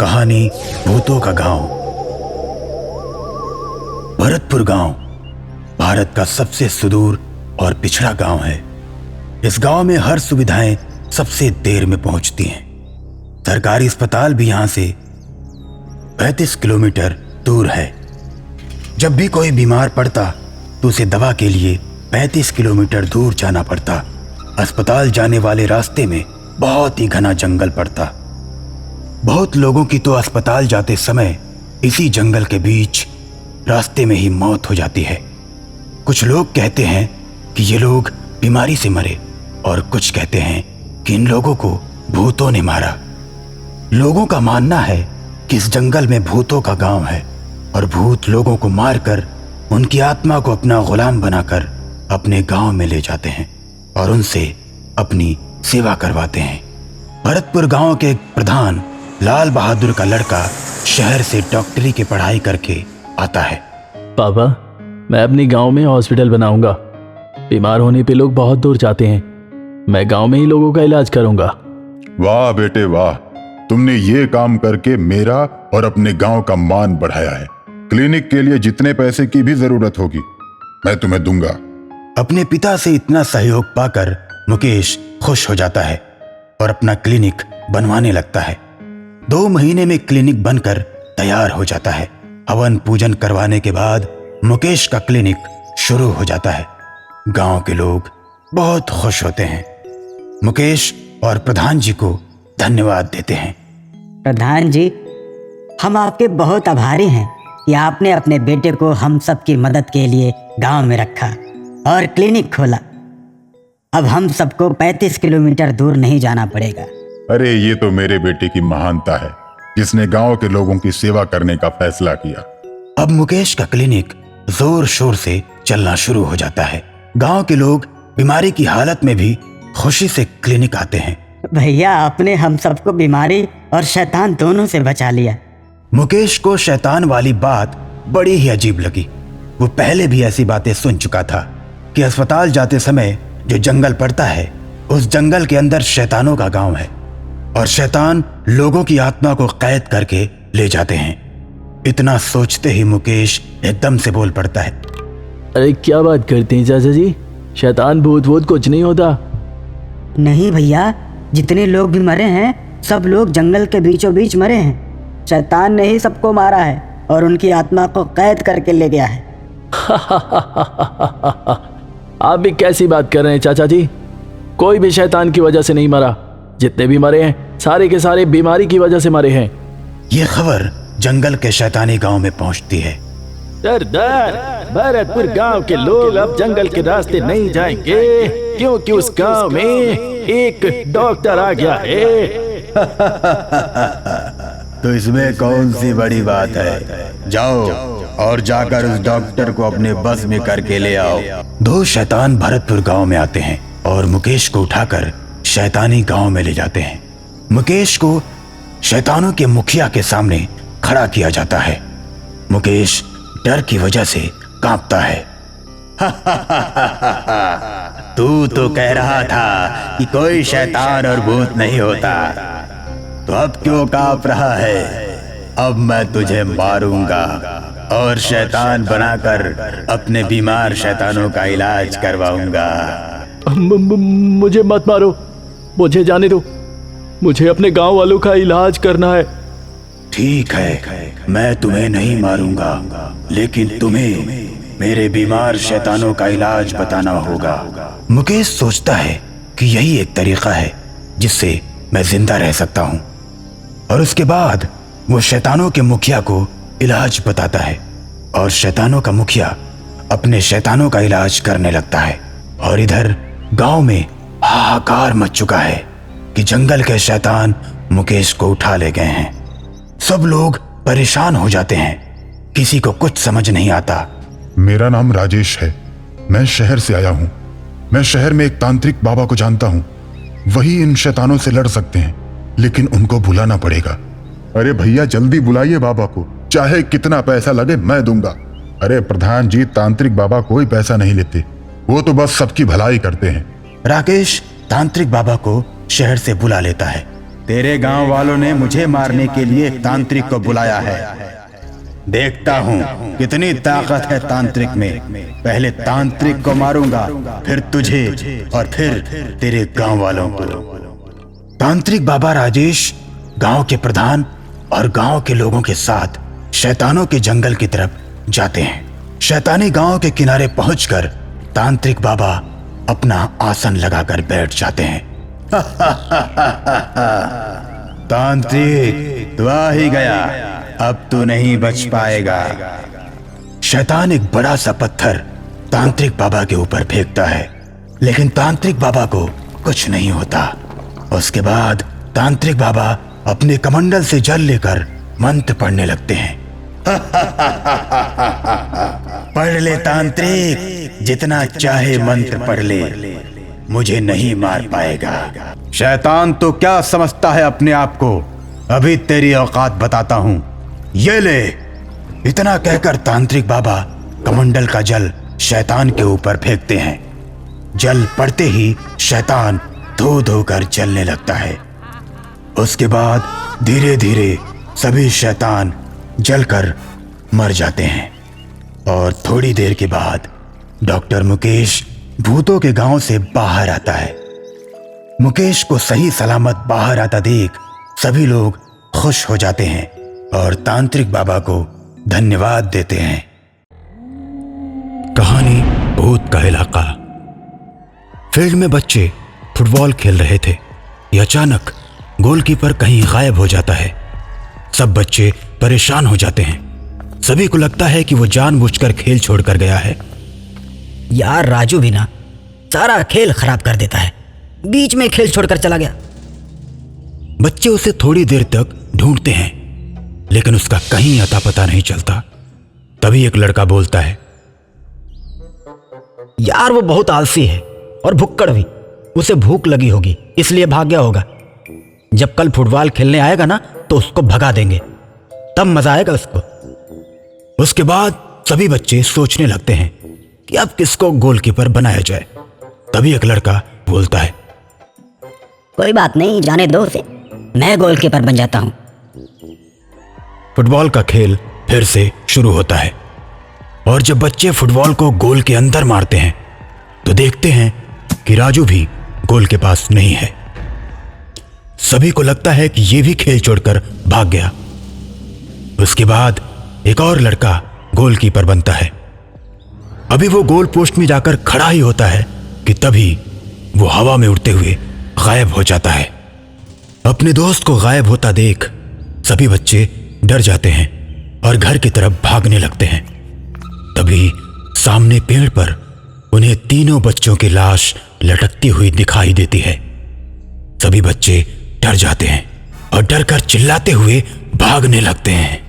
कहानी भूतों का गांव। भरतपुर गांव भारत का सबसे सुदूर और पिछड़ा गांव है। इस गांव में हर सुविधाएं सबसे देर में पहुंचती हैं। सरकारी अस्पताल भी यहां से 35 किलोमीटर दूर है। जब भी कोई बीमार पड़ता तो उसे दवा के लिए 35 किलोमीटर दूर जाना पड़ता। अस्पताल जाने वाले रास्ते में बहुत ही घना जंगल पड़ता। बहुत लोगों की तो अस्पताल जाते समय इसी जंगल के बीच रास्ते में ही मौत हो जाती है। कुछ लोग कहते हैं कि ये लोग बीमारी से मरे और कुछ कहते हैं कि इन लोगों को भूतों ने मारा। लोगों का मानना है कि इस जंगल में भूतों का गांव है और भूत लोगों को मारकर उनकी आत्मा को अपना गुलाम बनाकर अपने गांव में ले जाते हैं और उनसे अपनी सेवा करवाते हैं। भरतपुर गांव के एक प्रधान लाल बहादुर का लड़का शहर से डॉक्टरी की पढ़ाई करके आता है। पापा, मैं अपने गांव में हॉस्पिटल बनाऊंगा। बीमार होने पे लोग बहुत दूर जाते हैं। मैं गांव में ही लोगों का इलाज करूंगा। वाह बेटे वाह, तुमने ये काम करके मेरा और अपने गांव का मान बढ़ाया है। क्लिनिक के लिए जितने पैसे की भी जरूरत होगी मैं तुम्हें दूंगा। अपने पिता से इतना सहयोग पाकर मुकेश खुश हो जाता है और अपना क्लिनिक बनवाने लगता है। 2 महीने में क्लिनिक बनकर तैयार हो जाता है। हवन पूजन करवाने के बाद मुकेश का क्लिनिक शुरू हो जाता है। गांव के लोग बहुत खुश होते हैं। मुकेश और प्रधान जी को धन्यवाद देते हैं। प्रधान जी, हम आपके बहुत आभारी हैं कि आपने अपने बेटे को हम सबकी मदद के लिए गांव में रखा और क्लिनिक खोला। अब हम सबको 35 किलोमीटर दूर नहीं जाना पड़ेगा। अरे ये तो मेरे बेटे की महानता है जिसने गांव के लोगों की सेवा करने का फैसला किया। अब मुकेश का क्लिनिक जोर शोर से चलना शुरू हो जाता है। गांव के लोग बीमारी की हालत में भी खुशी से क्लिनिक आते हैं। भैया, आपने हम सबको बीमारी और शैतान दोनों से बचा लिया। मुकेश को शैतान वाली बात बड़ी ही अजीब लगी। वो पहले भी ऐसी बातें सुन चुका था कि अस्पताल जाते समय जो जंगल पड़ता है उस जंगल के अंदर शैतानों का गांव है और शैतान लोगों की आत्मा को कैद करके ले जाते हैं। इतना सोचते ही मुकेश एकदम से बोल पड़ता है। अरे क्या बात करते हैं चाचा जी? शैतान भूत वूत कुछ नहीं होता। नहीं भैया, जितने लोग भी मरे हैं सब लोग जंगल के बीचों बीच मरे हैं। शैतान ने ही सबको मारा है और उनकी आत्मा को कैद करके ले गया है। आप भी कैसी बात कर रहे हैं चाचा जी? कोई भी शैतान की वजह से नहीं मरा। जितने भी मरे हैं सारे के सारे बीमारी की वजह से मरे हैं। ये खबर जंगल के शैतानी गांव में पहुंचती है। सरदार, भरतपुर गांव के लोग अब जंगल के रास्ते नहीं जाएंगे क्योंकि उस गांव में एक डॉक्टर आ गया है। तो इसमें कौन सी बड़ी बात है? जाओ और जाकर उस डॉक्टर को अपने बस में करके ले आओ। 2 शैतान भरतपुर गांव में आते हैं और मुकेश को उठाकर शैतानी गांव में ले जाते हैं। मुकेश को शैतानों के मुखिया के सामने खड़ा किया जाता है। मुकेश डर की वजह से कांपता है। तू तो कह रहा था कि कोई शैतान और भूत नहीं होता, तो अब क्यों कांप रहा है? अब मैं तुझे मारूंगा और शैतान बनाकर अपने बीमार शैतानों का इलाज करवाऊंगा। मुझे मत मारो, मुझे जाने दो। मुझे अपने गांव वालों का इलाज करना है। ठीक है, मैं तुम्हें नहीं मारूंगा, लेकिन तुम्हें मेरे बीमार शैतानों का इलाज बताना होगा। मुकेश सोचता है कि यही एक तरीका है जिससे मैं जिंदा रह सकता हूँ और उसके बाद वो शैतानों के मुखिया को इलाज बताता है और शैतानों का मुखिया अपने शैतानों का इलाज करने लगता है। और इधर गांव में हाहाकार मच चुका है कि जंगल के शैतान मुकेश को उठा ले गए हैं। सब लोग परेशान हो जाते हैं। किसी को कुछ समझ नहीं आता। मेरा नाम राजेश है, मैं शहर से आया हूँ। मैं शहर में एक तांत्रिक बाबा को जानता हूँ। वही इन शैतानों से लड़ सकते हैं, लेकिन उनको बुलाना पड़ेगा। अरे भैया जल्दी बुलाइए बाबा को, चाहे कितना पैसा लगे मैं दूंगा। अरे प्रधान जी, तांत्रिक बाबा कोई पैसा नहीं लेते, वो तो बस सबकी भलाई करते हैं। राकेश तांत्रिक बाबा को शहर से बुला लेता है तेरे गांव वालों ने मुझे मारने के लिए एक तांत्रिक को बुलाया है। देखता हूं कितनी ताकत है तांत्रिक में। पहले तांत्रिक को मारूंगा, फिर तुझे और फिर तेरे गांव वालों को। तांत्रिक बाबा राजेश गांव के प्रधान और गांव के लोगों के साथ शैतानों के जंगल की तरफ जाते हैं। शैतानी गांव के किनारे पहुंचकर तांत्रिक बाबा अपना आसन लगाकर बैठ जाते हैं। तांत्रिक, तू आ ही गया, अब तू नहीं बच पाएगा। शैतान एक बड़ा सा पत्थर तांत्रिक बाबा के ऊपर फेंकता है, लेकिन तांत्रिक बाबा को कुछ नहीं होता। उसके बाद तांत्रिक बाबा अपने कमंडल से जल लेकर मंत्र पढ़ने लगते हैं। पढ़ ले तांत्रिक, जितना चाहे मंत्र पढ़ ले, मुझे नहीं मार पाएगा। शैतान तो क्या समझता है अपने आप को, अभी तेरी औकात बताता हूं। ये ले। इतना कहकर तांत्रिक बाबा कमंडल का जल शैतान के ऊपर फेंकते हैं। जल पड़ते ही शैतान धो धो कर जलने लगता है। उसके बाद धीरे धीरे सभी शैतान जलकर मर जाते हैं। और थोड़ी देर के बाद डॉक्टर मुकेश भूतों के गांव से बाहर आता है। मुकेश को सही सलामत बाहर आता देख सभी लोग खुश हो जाते हैं और तांत्रिक बाबा को धन्यवाद देते हैं। कहानी भूत का इलाका। फील्ड में बच्चे फुटबॉल खेल रहे थे कि अचानक गोलकीपर कहीं गायब हो जाता है। सब बच्चे परेशान हो जाते हैं। सभी को लगता है कि वो जानबूझकर खेल छोड़कर गया है। यार राजू भी ना सारा खेल खराब कर देता है, बीच में खेल छोड़कर चला गया। बच्चे उसे थोड़ी देर तक ढूंढते हैं, लेकिन उसका कहीं अता पता नहीं चलता। तभी एक लड़का बोलता है, यार वो बहुत आलसी है और भुक्कड़ भी, उसे भूख लगी होगी इसलिए भाग गया होगा। जब कल फुटबॉल खेलने आएगा ना तो उसको भगा देंगे, तब मजा आएगा उसको। उसके बाद सभी बच्चे सोचने लगते हैं कि अब किसको गोलकीपर बनाया जाए। तभी एक लड़का बोलता है, कोई बात नहीं, जाने दो उसे, मैं गोलकीपर बन जाता हूँ। फुटबॉल का खेल फिर से शुरू होता है और जब बच्चे फुटबॉल को गोल के अंदर मारते हैं तो देखते हैं कि राजू भी गोल के पास नहीं है। सभी को लगता है कि ये भी खेल छोड़कर भाग गया। उसके बाद एक और लड़का गोलकीपर बनता है। अभी वो गोल पोस्ट में जाकर खड़ा ही होता है कि तभी वो हवा में उड़ते हुए गायब हो जाता है। अपने दोस्त को गायब होता देख सभी बच्चे डर जाते हैं और घर की तरफ भागने लगते हैं। तभी सामने पेड़ पर उन्हें तीनों बच्चों की लाश लटकती हुई दिखाई देती है। सभी बच्चे डर जाते हैं और डरकर चिल्लाते हुए भागने लगते हैं।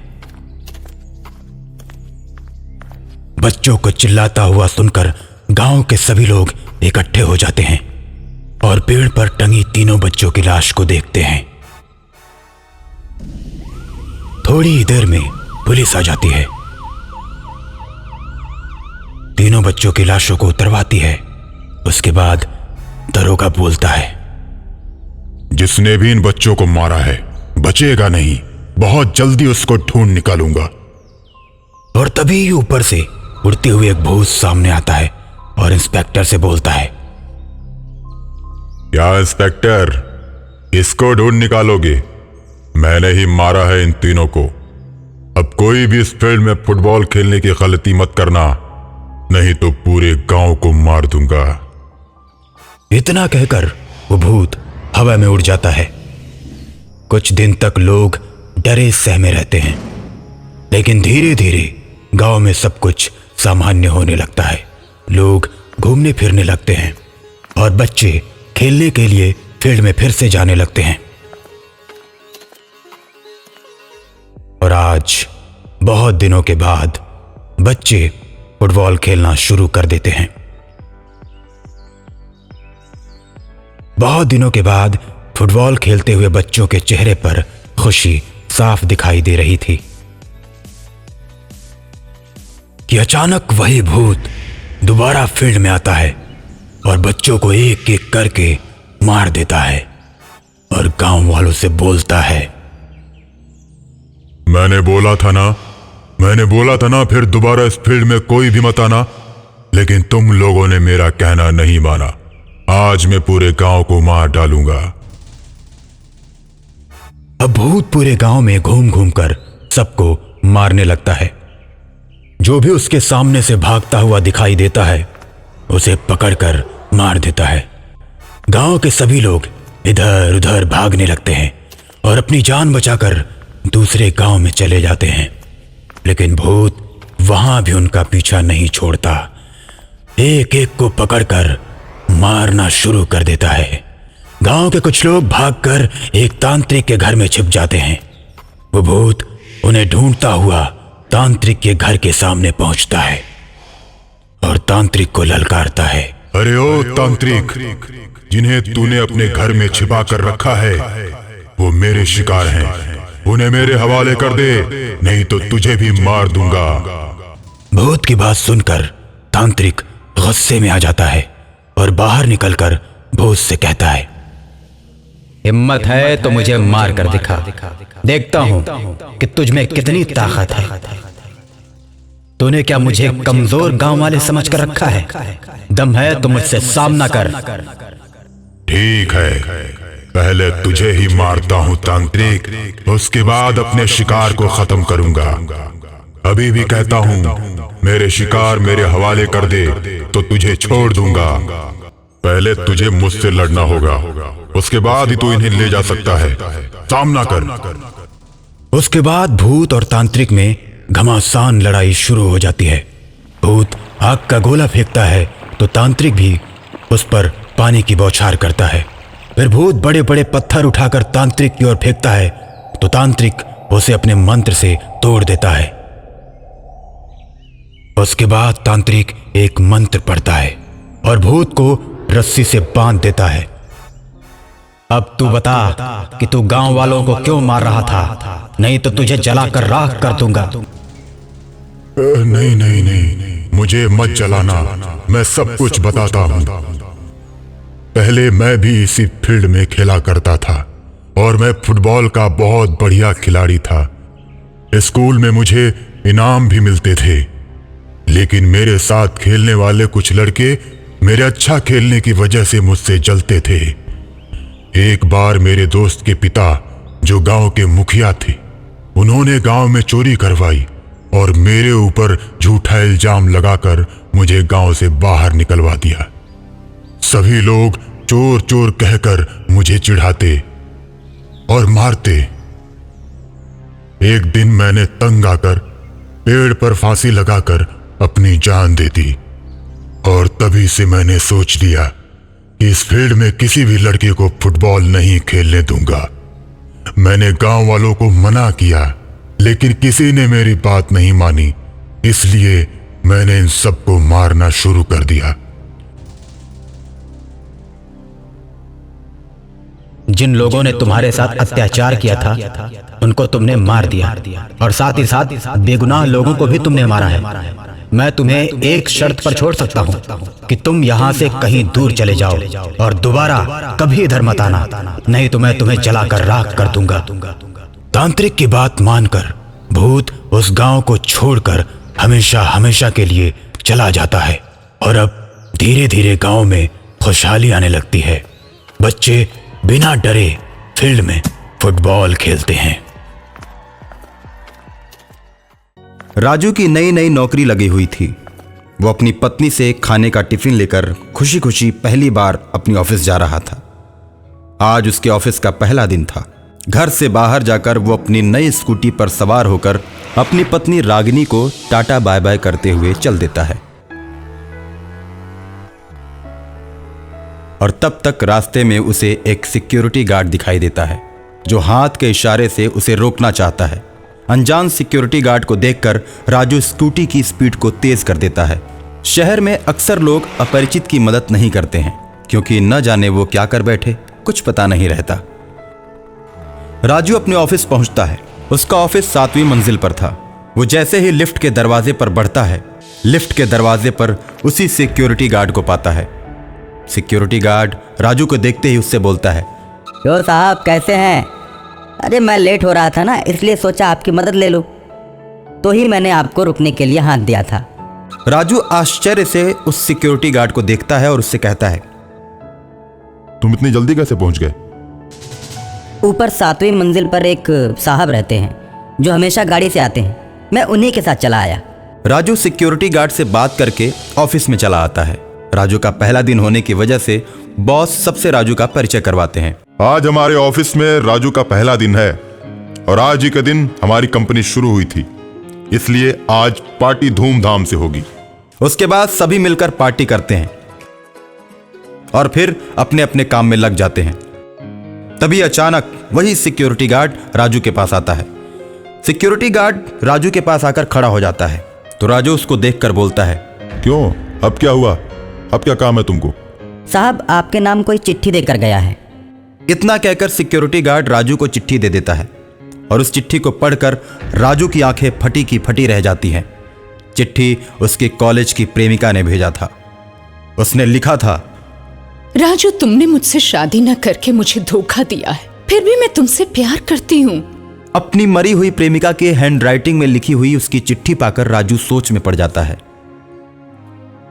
बच्चों को चिल्लाता हुआ सुनकर गांव के सभी लोग इकट्ठे हो जाते हैं और पेड़ पर टंगी तीनों बच्चों की लाश को देखते हैं। थोड़ी ही देर में पुलिस आ जाती है, तीनों बच्चों की लाशों को उतरवाती है। उसके बाद दरोगा बोलता है, जिसने भी इन बच्चों को मारा है बचेगा नहीं, बहुत जल्दी उसको ढूंढ निकालूंगा। और तभी ऊपर से उड़ते हुए एक भूत सामने आता है और इंस्पेक्टर से बोलता है, क्या इंस्पेक्टर, इसको ढूंढ निकालोगे? मैंने ही मारा है इन तीनों को। अब कोई भी इस फील्ड में फुटबॉल खेलने की गलती मत करना, नहीं तो पूरे गांव को मार दूंगा। इतना कहकर वो भूत हवा में उड़ जाता है। कुछ दिन तक लोग डरे सहमे रहते हैं, लेकिन धीरे धीरे गांव में सब कुछ सामान्य होने लगता है। लोग घूमने फिरने लगते हैं और बच्चे खेलने के लिए फील्ड में फिर से जाने लगते हैं। और आज बहुत दिनों के बाद बच्चे फुटबॉल खेलना शुरू कर देते हैं। बहुत दिनों के बाद फुटबॉल खेलते हुए बच्चों के चेहरे पर खुशी साफ दिखाई दे रही थी कि अचानक वही भूत दोबारा फील्ड में आता है और बच्चों को एक एक करके मार देता है। और गांव वालों से बोलता है, मैंने बोला था ना फिर दोबारा इस फील्ड में कोई भी मत आना, लेकिन तुम लोगों ने मेरा कहना नहीं माना। आज मैं पूरे गांव को मार डालूंगा। अब भूत पूरे गांव में घूम घूम कर सबको मारने लगता है। जो भी उसके सामने से भागता हुआ दिखाई देता है उसे पकड़कर मार देता है। गांव के सभी लोग इधर उधर भागने लगते हैं और अपनी जान बचाकर दूसरे गांव में चले जाते हैं, लेकिन भूत वहां भी उनका पीछा नहीं छोड़ता। एक एक को पकड़कर मारना शुरू कर देता है। गांव के कुछ लोग भागकर एक तांत्रिक के घर में छिप जाते हैं। वो भूत उन्हें ढूंढता हुआ तांत्रिक के घर के सामने पहुंचता है और तांत्रिक को ललकारता है, अरे ओ तांत्रिक, जिन्हें तूने अपने घर में छिपा कर रखा है वो मेरे शिकार हैं। उन्हें मेरे हवाले कर दे, नहीं तो तुझे भी मार दूंगा। भूत की बात सुनकर तांत्रिक गुस्से में आ जाता है और बाहर निकलकर भूत से कहता है, हिम्मत है तो मुझे मार कर दिखा, देखता हूं कि तुझ में कितनी ताकत है। तूने क्या मुझे कमजोर गांव वाले समझ कर रखा है? दम है तो मुझसे सामना कर। ठीक है, पहले तुझे ही मारता हूं तांत्रिक, उसके बाद अपने शिकार को खत्म करूंगा। अभी भी कहता हूं, मेरे शिकार मेरे हवाले कर दे तो तुझे छोड़ दूंगा। पहले तुझे मुझसे लड़ना होगा, उसके बाद ही तू इन्हें ले जा सकता है। सामना कर। उसके बाद भूत और तांत्रिक में घमासान लड़ाई शुरू हो जाती है। भूत आग का गोला फेंकता है तो तांत्रिक भी उस पर पानी की बौछार करता है। फिर भूत बड़े बड़े पत्थर उठाकर तांत्रिक की ओर फेंकता है तो तांत्रिक उसे अपने मंत्र से तोड़ देता है। उसके बाद तांत्रिक एक मंत्र पढ़ता है और भूत को रस्सी से बांध देता है। अब तू बता कि तू गांव वालों को क्यों मार रहा था, नहीं तो तुझे जलाकर राख कर दूंगा। नहीं, मुझे मत जलाना, मैं सब कुछ बताता हूं। पहले मैं भी इसी फील्ड में खेला करता था और मैं फुटबॉल का बहुत बढ़िया खिलाड़ी था। स्कूल में मुझे इनाम भी मिलते थे, लेकिन मेरे साथ खेलने वाले कुछ लड़के मेरे अच्छा खेलने की वजह से मुझसे जलते थे। एक बार मेरे दोस्त के पिता, जो गांव के मुखिया थे, उन्होंने गांव में चोरी करवाई और मेरे ऊपर झूठा इल्जाम लगाकर मुझे गांव से बाहर निकलवा दिया। सभी लोग चोर चोर कहकर मुझे चिढ़ाते और मारते। एक दिन मैंने तंग आकर पेड़ पर फांसी लगाकर अपनी जान दे दी और तभी से मैंने सोच लिया कि इस फील्ड में किसी भी लड़के को फुटबॉल नहीं खेलने दूंगा। मैंने गांव वालों को मना किया, लेकिन किसी ने मेरी बात नहीं मानी, इसलिए मैंने इन सबको मारना शुरू कर दिया। जिन लोगों ने तुम्हारे साथ अत्याचार किया था उनको तुमने मार दिया और साथ ही साथ बेगुनाह लोगों को भी तुमने मारा है। मैं तुम्हें एक शर्त पर छोड़ सकता हूं कि तुम यहां से कहीं दूर चले जाओ और दोबारा कभी इधर मत आना, नहीं तो मैं तुम्हें जलाकर राख कर दूंगा। तांत्रिक की बात मानकर भूत उस गांव को छोड़कर हमेशा हमेशा के लिए चला जाता है और अब धीरे धीरे गांव में खुशहाली आने लगती है। बच्चे बिना डरे फील्ड में फुटबॉल खेलते हैं। राजू की नई नई नौकरी लगी हुई थी। वो अपनी पत्नी से खाने का टिफिन लेकर खुशी खुशी पहली बार अपनी ऑफिस जा रहा था। आज उसके ऑफिस का पहला दिन था। घर से बाहर जाकर वो अपनी नई स्कूटी पर सवार होकर अपनी पत्नी रागिनी को टाटा बाय बाय करते हुए चल देता है और तब तक रास्ते में उसे एक सिक्योरिटी गार्ड दिखाई देता है जो हाथ के इशारे से उसे रोकना चाहता है। अनजान सिक्योरिटी गार्ड को देखकर राजू स्कूटी की स्पीड को तेज कर देता है। शहर में अक्सर लोग अपरिचित की मदद नहीं करते हैं क्योंकि न जाने वो क्या कर बैठे, कुछ पता नहीं रहता। राजू अपने ऑफिस पहुंचता है। उसका ऑफिस 7वीं मंजिल पर था। वो जैसे ही लिफ्ट के दरवाजे पर बढ़ता है, लिफ्ट के दरवाजे पर उसी सिक्योरिटी गार्ड को पाता है। सिक्योरिटी गार्ड राजू को देखते ही उससे बोलता है, क्यों साहब, कैसे हैं? अरे मैं लेट हो रहा था ना, इसलिए सोचा आपकी मदद ले लूं, तो ही मैंने आपको रुकने के लिए हाथ दिया था। राजू आश्चर्य से उस सिक्योरिटी गार्ड को देखता है और उससे कहता है, तुम इतनी जल्दी कैसे पहुंच गए? ऊपर 7वीं मंजिल पर एक साहब रहते हैं जो हमेशा गाड़ी से आते हैं, मैं उन्हीं के साथ चला आया। राजू सिक्योरिटी गार्ड से बात करके ऑफिस में चला आता है। राजू का पहला दिन होने की वजह से बॉस सबसे राजू का परिचय करवाते हैं। आज हमारे ऑफिस में राजू का पहला दिन है और आज ही के दिन हमारी कंपनी शुरू हुई थी, इसलिए आज पार्टी धूमधाम से होगी। उसके बाद सभी मिलकर पार्टी करते हैं और फिर अपने अपने काम में लग जाते हैं। तभी अचानक वही सिक्योरिटी गार्ड राजू के पास आता है। सिक्योरिटी गार्ड राजू के पास आकर खड़ा हो जाता है तो राजू उसको देखकर बोलता है, क्यों, अब क्या हुआ? अब क्या काम है तुमको? साहब, आपके नाम कोई चिट्ठी देकर गया है। इतना कहकर सिक्योरिटी गार्ड राजू को चिट्ठी दे देता है और उस चिट्ठी को पढ़कर राजू की आंखें फटी की फटी रह जाती हैं। चिट्ठी उसकी कॉलेज की प्रेमिका ने भेजा था। उसने लिखा था, राजू, तुमने मुझसे शादी न करके मुझे धोखा दिया है, फिर भी मैं तुमसे प्यार करती हूँ। अपनी मरी हुई प्रेमिका के हैंडराइटिंग में लिखी हुई उसकी चिट्ठी पाकर राजू सोच में पड़ जाता है।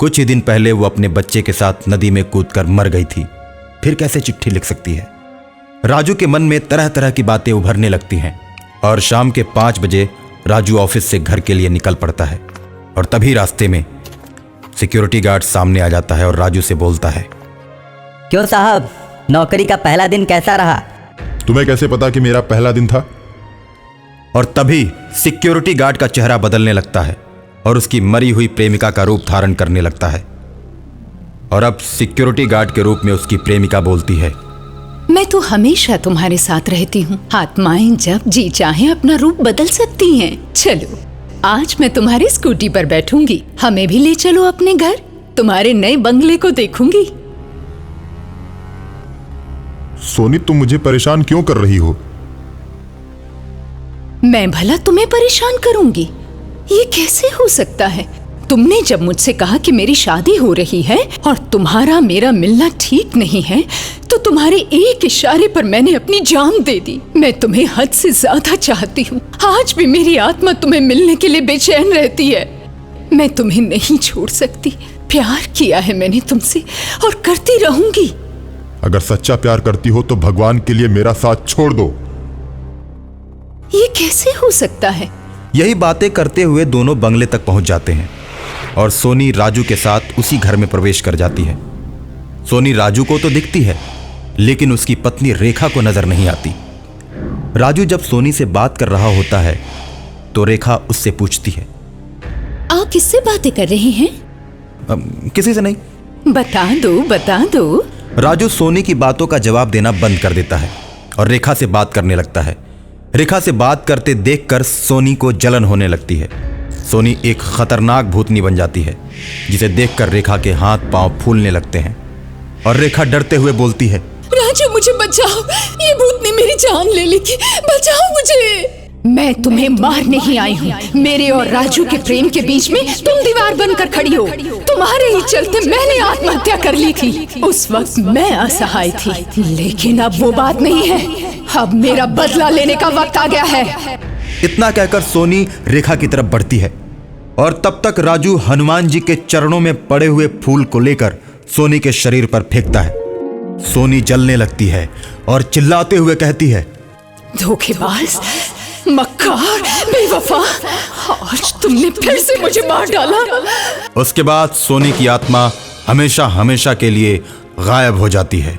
कुछ ही दिन पहले वो अपने बच्चे के साथ नदी में कूदकर मर गई थी, फिर कैसे चिट्ठी लिख सकती है? राजू के मन में तरह तरह की बातें उभरने लगती हैं और शाम के 5 बजे राजू ऑफिस से घर के लिए निकल पड़ता है और तभी रास्ते में सिक्योरिटी गार्ड सामने आ जाता है और राजू से बोलता है, क्यों साहब, नौकरी का पहला दिन कैसा रहा? तुम्हें कैसे पता कि मेरा पहला दिन था? और तभी सिक्योरिटी गार्ड का चेहरा बदलने लगता है और उसकी मरी हुई प्रेमिका का रूप धारण करने लगता है। और अब सिक्योरिटी गार्ड के रूप में उसकी प्रेमिका बोलती है, मैं तो हमेशा तुम्हारे साथ रहती हूँ। आत्माएं जब जी चाहे अपना रूप बदल सकती हैं। चलो, आज मैं तुम्हारी स्कूटी पर बैठूंगी, हमें भी ले चलो अपने घर, तुम्हारे नए बंगले को देखूंगी। सोनी, तुम मुझे परेशान क्यों कर रही हो? मैं भला तुम्हें परेशान करूंगी? ये कैसे हो सकता है? तुमने जब मुझसे कहा कि मेरी शादी हो रही है और तुम्हारा मेरा मिलना ठीक नहीं है, तो तुम्हारे एक इशारे पर मैंने अपनी जान दे दी। मैं तुम्हें हद से ज्यादा चाहती हूँ। आज भी मेरी आत्मा तुम्हें मिलने के लिए बेचैन रहती है। मैं तुम्हें नहीं छोड़ सकती। प्यार किया है मैंने तुमसे और करती रहूंगी। अगर सच्चा प्यार करती हो तो भगवान के लिए मेरा साथ छोड़ दो। ये कैसे हो सकता है? यही बातें करते हुए दोनों बंगले तक पहुंच जाते हैं और सोनी राजू के साथ उसी घर में प्रवेश कर जाती है। सोनी राजू को तो दिखती है, लेकिन उसकी पत्नी रेखा को नजर नहीं आती। राजू जब सोनी से बात कर रहा होता है तो रेखा उससे पूछती है, आप किससे बातें कर रहे हैं? किसी से नहीं। बता दो। राजू सोनी की बातों का जवाब देना बंद कर देता है और रेखा से बात करने लगता है। रेखा से बात करते देखकर सोनी को जलन होने लगती है। सोनी एक खतरनाक भूतनी बन जाती है, जिसे देखकर रेखा के हाथ पांव फूलने लगते हैं और रेखा डरते हुए बोलती है, राजू, मुझे बचाओ, ये भूतनी मेरी जान ले लेगी, बचाओ मुझे। मैं तुम्हें मारने ही आई हूँ। मेरे और राजू के प्रेम के बीच में तुम दीवार बनकर खड़ी हो। तुम्हारे ही चलते मैंने आत्महत्या कर ली थी। उस वक्त मैं असहाय थी, लेकिन अब वो बात नहीं है। अब मेरा बदला लेने का वक्त आ गया है। इतना कहकर सोनी रेखा की तरफ बढ़ती है और तब तक राजू हनुमान जी के चरणों में पड़े हुए फूल को लेकर सोनी के शरीर पर फेंकता है। सोनी जलने लगती है और चिल्लाते हुए कहती है, धोखेबाज, मक्कार, बेवफा, आज तुमने फिर से मुझे मार डाला। उसके बाद सोनी की आत्मा हमेशा हमेशा के लिए गायब हो जाती है।